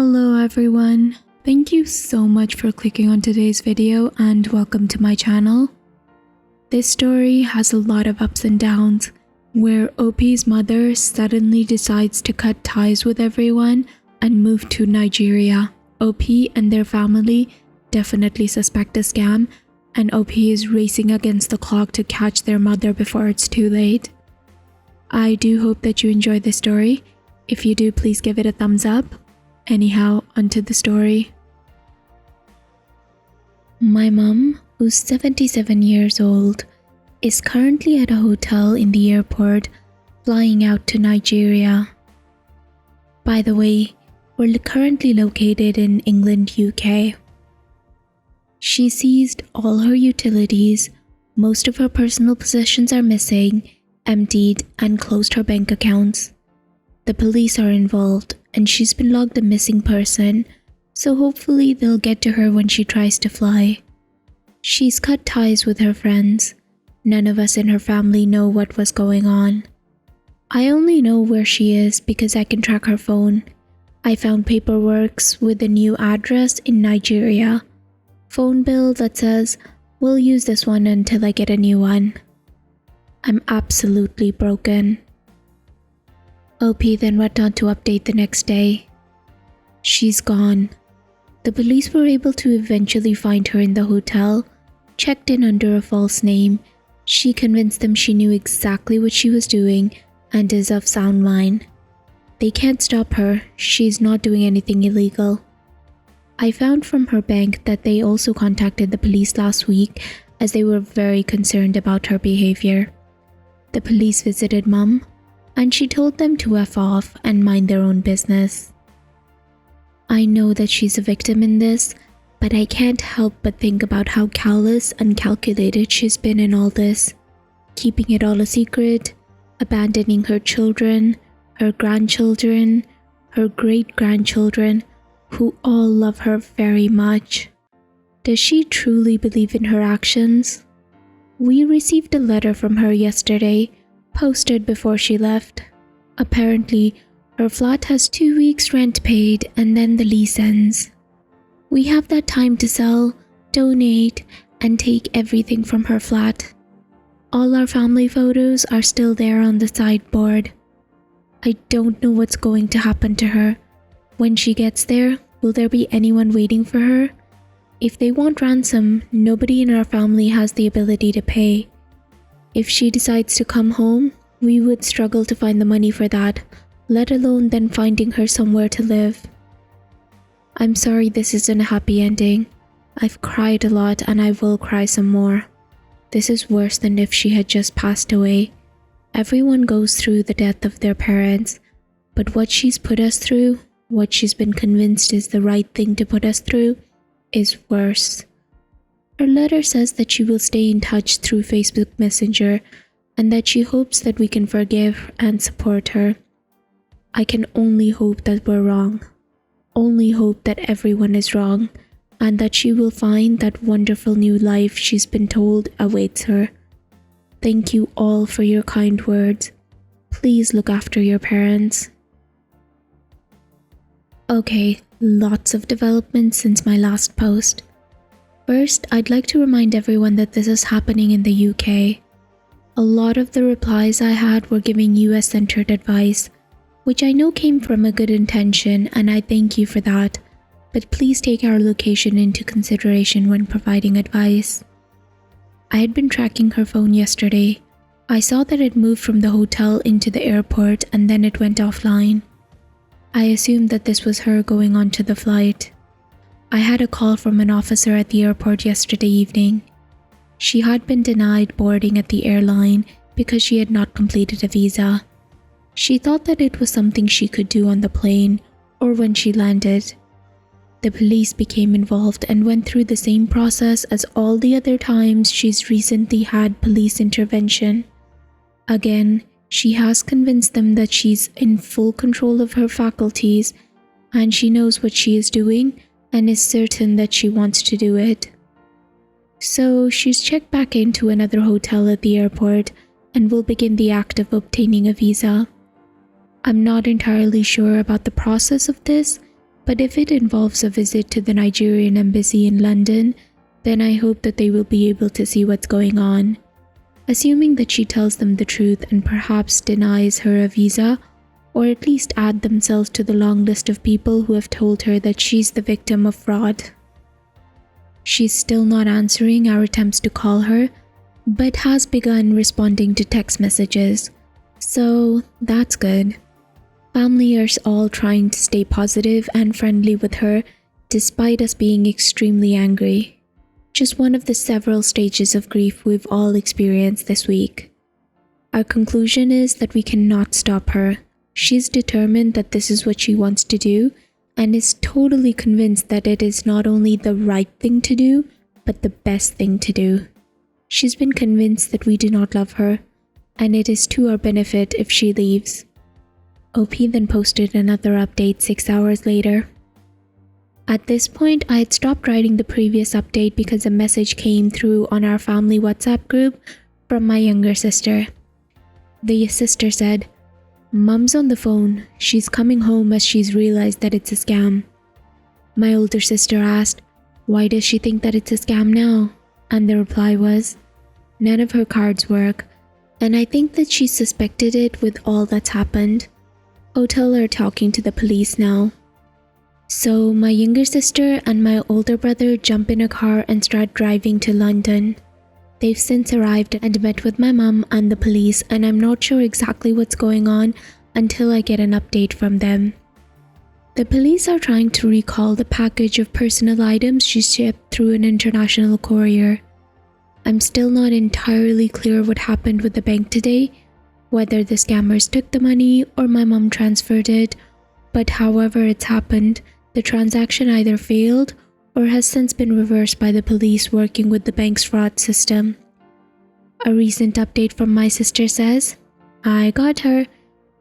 Hello everyone, thank you so much for clicking on today's video and welcome to my channel. This story has a lot of ups and downs, where OP's mother suddenly decides to cut ties with everyone and move to Nigeria. OP and their family definitely suspect a scam, and OP is racing against the clock to catch their mother before it's too late. I do hope that you enjoyed this story. If you do, please give it a thumbs up. Anyhow, onto the story. My mum, who's 77 years old, is currently at a hotel in the airport flying out to Nigeria. By the way, we're currently located in England, UK. She seized all her utilities, most of her personal possessions are missing, emptied, and closed her bank accounts. The police are involved, and she's been logged a missing person, so hopefully they'll get to her when she tries to fly. She's cut ties with her friends. None of us in her family know what was going on. I only know where she is because I can track her phone. I found paperwork with a new address in Nigeria. Phone bill that says, "We'll use this one until I get a new one." I'm absolutely broken. OP then went on to update the next day. She's gone. The police were able to eventually find her in the hotel, checked in under a false name. She convinced them she knew exactly what she was doing and is of sound mind. They can't stop her, she's not doing anything illegal. I found from her bank that they also contacted the police last week as they were very concerned about her behavior. The police visited Mum, and she told them to F off and mind their own business. I know that she's a victim in this, but I can't help but think about how callous and calculated she's been in all this, keeping it all a secret, abandoning her children, her grandchildren, her great-grandchildren, who all love her very much. Does she truly believe in her actions? We received a letter from her yesterday, posted before she left. Apparently, her flat has 2 weeks rent paid and then the lease ends. We have that time to sell, donate, and take everything from her flat. All our family photos are still there on the sideboard. I don't know what's going to happen to her. When she gets there, will there be anyone waiting for her? If they want ransom, nobody in our family has the ability to pay. If she decides to come home, we would struggle to find the money for that, let alone then finding her somewhere to live. I'm sorry this isn't a happy ending. I've cried a lot and I will cry some more. This is worse than if she had just passed away. Everyone goes through the death of their parents, but what she's put us through, what she's been convinced is the right thing to put us through, is worse. Her letter says that she will stay in touch through Facebook Messenger and that she hopes that we can forgive and support her. I can only hope that we're wrong. Only hope that everyone is wrong and that she will find that wonderful new life she's been told awaits her. Thank you all for your kind words. Please look after your parents. Okay, lots of developments since my last post. First, I'd like to remind everyone that this is happening in the UK. A lot of the replies I had were giving US-centered advice, which I know came from a good intention and I thank you for that, but please take our location into consideration when providing advice. I had been tracking her phone yesterday. I saw that it moved from the hotel into the airport and then it went offline. I assumed that this was her going on to the flight. I had a call from an officer at the airport yesterday evening. She had been denied boarding at the airline because she had not completed a visa. She thought that it was something she could do on the plane or when she landed. The police became involved and went through the same process as all the other times she's recently had police intervention. Again, she has convinced them that she's in full control of her faculties and she knows what she is doing and is certain that she wants to do it. So she's checked back into another hotel at the airport and will begin the act of obtaining a visa. I'm not entirely sure about the process of this But if it involves a visit to the Nigerian embassy in London, then I hope that they will be able to see what's going on. Assuming that she tells them the truth and perhaps denies her a visa, or at least add themselves to the long list of people who have told her that she's the victim of fraud. She's still not answering our attempts to call her, but has begun responding to text messages. So that's good. Family are all trying to stay positive and friendly with her, despite us being extremely angry. Just one of the several stages of grief we've all experienced this week. Our conclusion is that we cannot stop her. She's determined that this is what she wants to do, and is totally convinced that it is not only the right thing to do, but the best thing to do. She's been convinced that we do not love her, and it is to our benefit if she leaves. OP then posted another update 6 hours later. At this point, I had stopped writing the previous update because a message came through on our family WhatsApp group from my younger sister. The sister said, "Mum's on the phone. She's coming home as she's realized that it's a scam." My older sister asked, "Why does she think that it's a scam now?" And the reply was, "None of her cards work, and I think that she suspected it with all that's happened. Hotel are talking to the police now." So my younger sister and my older brother jump in a car and start driving to London. They've since arrived and met with my mum and the police, and I'm not sure exactly what's going on until I get an update from them. The police are trying to recall the package of personal items she shipped through an international courier. I'm still not entirely clear what happened with the bank today, whether the scammers took the money or my mum transferred it, but however it's happened, the transaction either failed or has since been reversed by the police working with the bank's fraud system. A recent update from my sister says, "I got her.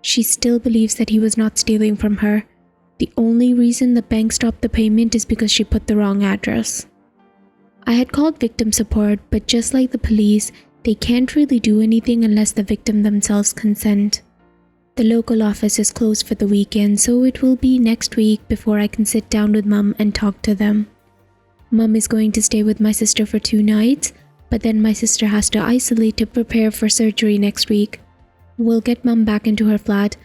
She still believes that he was not stealing from her. The only reason the bank stopped the payment is because she put the wrong address." I had called victim support, but just like the police, they can't really do anything unless the victim themselves consent. The local office is closed for the weekend, so it will be next week before I can sit down with Mum and talk to them. Mum is going to stay with my sister for 2 nights, but then my sister has to isolate to prepare for surgery next week. We'll get Mum back into her flat,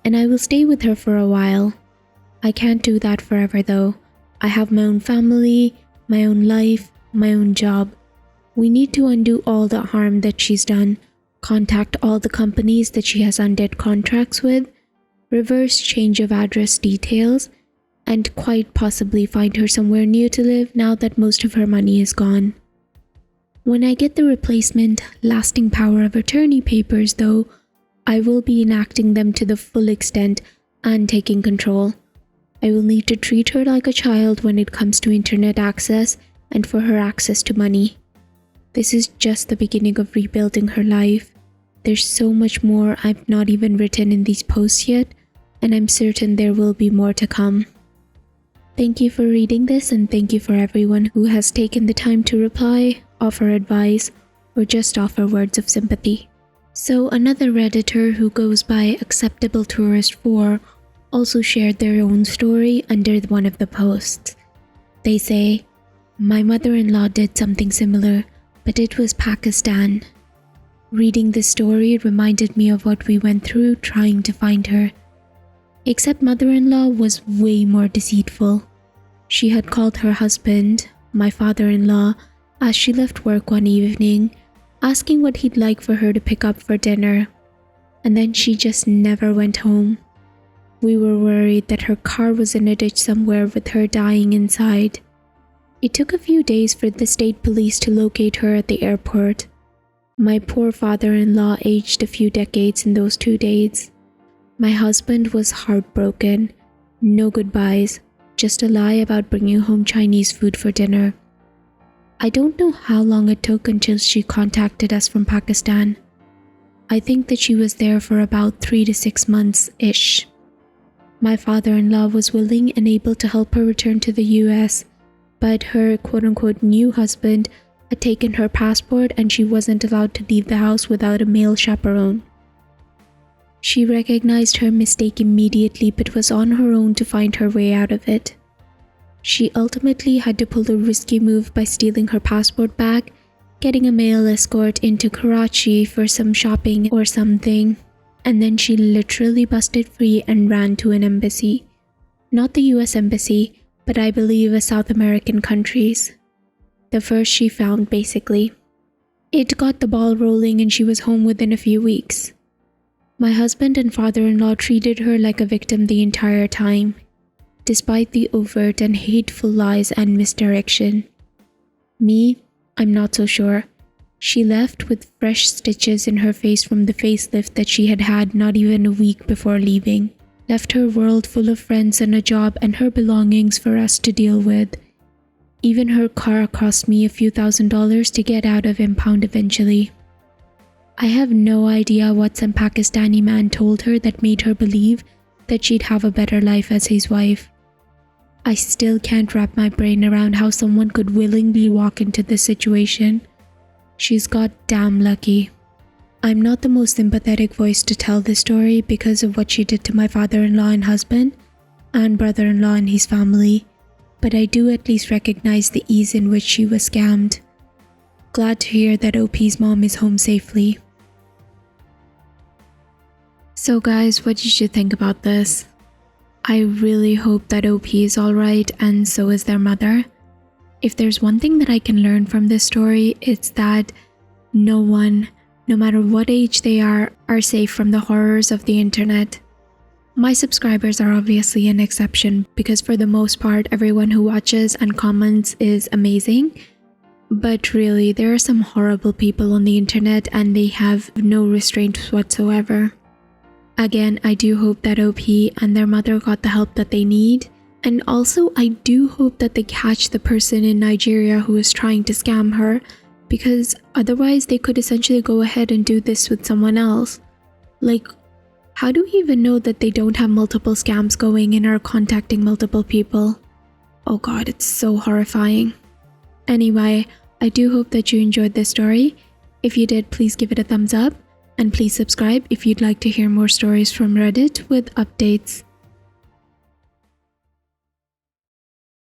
and I will stay with her for a while. I can't do that forever though. I have my own family, my own life, my own job. We need to undo all the harm that she's done, contact all the companies that she has undid contracts with, reverse change of address details, and quite possibly find her somewhere new to live now that most of her money is gone. When I get the replacement lasting power of attorney papers though, I will be enacting them to the full extent and taking control. I will need to treat her like a child when it comes to internet access and for her access to money. This is just the beginning of rebuilding her life. There's so much more I've not even written in these posts yet, and I'm certain there will be more to come. Thank you for reading this, and thank you for everyone who has taken the time to reply, offer advice, or just offer words of sympathy. So another Redditor who goes by Acceptable Tourist 4 also shared their own story under one of the posts. They say, "My mother-in-law did something similar, but it was Pakistan. Reading this story reminded me of what we went through trying to find her. Except mother-in-law was way more deceitful. She had called her husband, my father-in-law, as she left work one evening, asking what he'd like for her to pick up for dinner. And then she just never went home. We were worried that her car was in a ditch somewhere with her dying inside. It took a few days for the state police to locate her at the airport. My poor father-in-law aged a few decades in those 2 days. My husband was heartbroken. No goodbyes, just a lie about bringing home Chinese food for dinner. I don't know how long it took until she contacted us from Pakistan. I think that she was there for about 3 to 6 months-ish. My father-in-law was willing and able to help her return to the US, but her quote-unquote new husband had taken her passport and she wasn't allowed to leave the house without a male chaperone. She recognized her mistake immediately but was on her own to find her way out of it. She ultimately had to pull a risky move by stealing her passport back, getting a male escort into Karachi for some shopping or something, and then she literally busted free and ran to an embassy. Not the US embassy, but I believe a South American country's. The first she found, basically. It got the ball rolling and she was home within a few weeks. My husband and father-in-law treated her like a victim the entire time, despite the overt and hateful lies and misdirection. Me, I'm not so sure. She left with fresh stitches in her face from the facelift that she had had not even a week before leaving. Left her world full of friends and a job and her belongings for us to deal with. Even her car cost me a few $1,000s to get out of impound eventually. I have no idea what some Pakistani man told her that made her believe that she'd have a better life as his wife. I still can't wrap my brain around how someone could willingly walk into this situation. She's goddamn lucky. I'm not the most sympathetic voice to tell this story because of what she did to my father-in-law and husband, and brother-in-law and his family, but I do at least recognize the ease in which she was scammed. Glad to hear that OP's mom is home safely. So guys, what did you think about this? I really hope that OP is alright and so is their mother. If there's one thing that I can learn from this story, it's that no one, no matter what age they are safe from the horrors of the internet. My subscribers are obviously an exception because for the most part, everyone who watches and comments is amazing. But really, there are some horrible people on the internet and they have no restraint whatsoever. Again, I do hope that OP and their mother got the help that they need. And also, I do hope that they catch the person in Nigeria who is trying to scam her, because otherwise they could essentially go ahead and do this with someone else. Like, how do we even know that they don't have multiple scams going and are contacting multiple people? Oh god, it's so horrifying. Anyway, I do hope that you enjoyed this story. If you did, please give it a thumbs up. And please subscribe if you'd like to hear more stories from Reddit with updates.